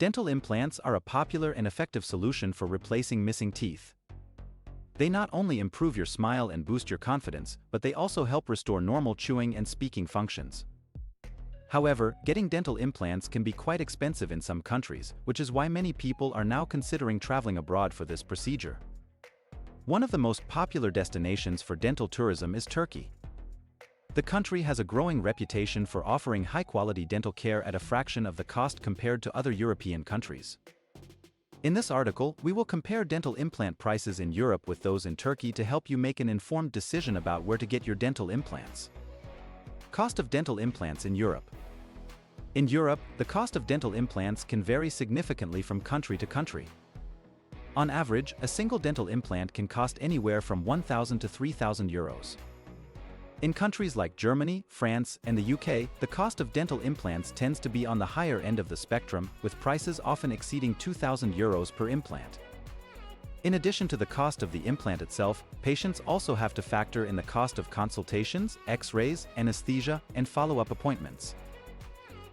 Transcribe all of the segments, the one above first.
Dental implants are a popular and effective solution for replacing missing teeth. They not only improve your smile and boost your confidence, but they also help restore normal chewing and speaking functions. However, getting dental implants can be quite expensive in some countries, which is why many people are now considering traveling abroad for this procedure. One of the most popular destinations for dental tourism is Turkey. The country has a growing reputation for offering high-quality dental care at a fraction of the cost compared to other European countries. In this article, we will compare dental implant prices in Europe with those in Turkey to help you make an informed decision about where to get your dental implants. Cost of dental implants in Europe. In Europe, the cost of dental implants can vary significantly from country to country. On average, a single dental implant can cost anywhere from €1,000 to €3,000. In countries like Germany, France, and the UK, the cost of dental implants tends to be on the higher end of the spectrum, with prices often exceeding €2,000 per implant. In addition to the cost of the implant itself, patients also have to factor in the cost of consultations, X-rays, anesthesia, and follow-up appointments.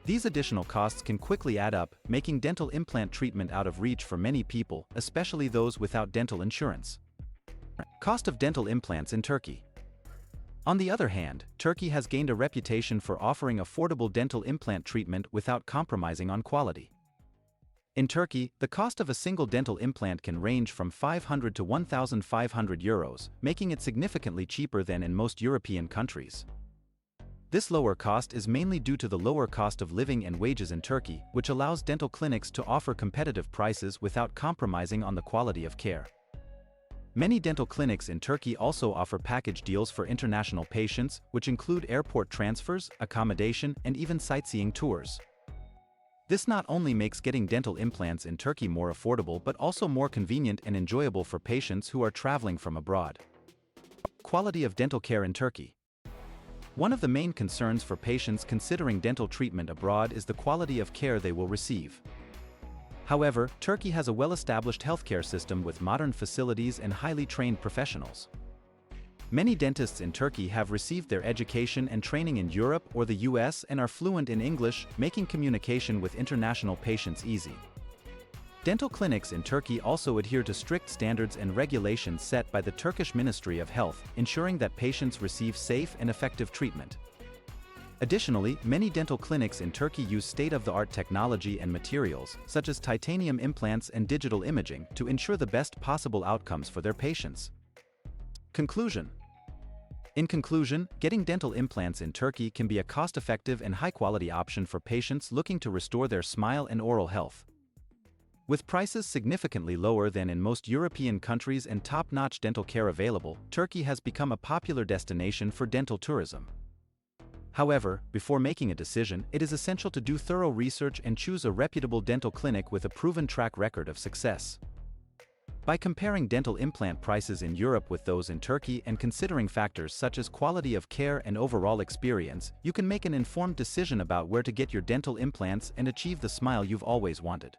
These additional costs can quickly add up, making dental implant treatment out of reach for many people, especially those without dental insurance. Cost of dental implants in Turkey. On the other hand, Turkey has gained a reputation for offering affordable dental implant treatment without compromising on quality. In Turkey, the cost of a single dental implant can range from €500 to €1,500, making it significantly cheaper than in most European countries. This lower cost is mainly due to the lower cost of living and wages in Turkey, which allows dental clinics to offer competitive prices without compromising on the quality of care. Many dental clinics in Turkey also offer package deals for international patients, which include airport transfers, accommodation, and even sightseeing tours. This not only makes getting dental implants in Turkey more affordable but also more convenient and enjoyable for patients who are traveling from abroad. Quality of dental care in Turkey. One of the main concerns for patients considering dental treatment abroad is the quality of care they will receive. However, Turkey has a well-established healthcare system with modern facilities and highly trained professionals. Many dentists in Turkey have received their education and training in Europe or the US and are fluent in English, making communication with international patients easy. Dental clinics in Turkey also adhere to strict standards and regulations set by the Turkish Ministry of Health, ensuring that patients receive safe and effective treatment. Additionally, many dental clinics in Turkey use state-of-the-art technology and materials, such as titanium implants and digital imaging, to ensure the best possible outcomes for their patients. Conclusion. In conclusion, getting dental implants in Turkey can be a cost-effective and high-quality option for patients looking to restore their smile and oral health. With prices significantly lower than in most European countries and top-notch dental care available, Turkey has become a popular destination for dental tourism. However, before making a decision, it is essential to do thorough research and choose a reputable dental clinic with a proven track record of success. By comparing dental implant prices in Europe with those in Turkey and considering factors such as quality of care and overall experience, you can make an informed decision about where to get your dental implants and achieve the smile you've always wanted.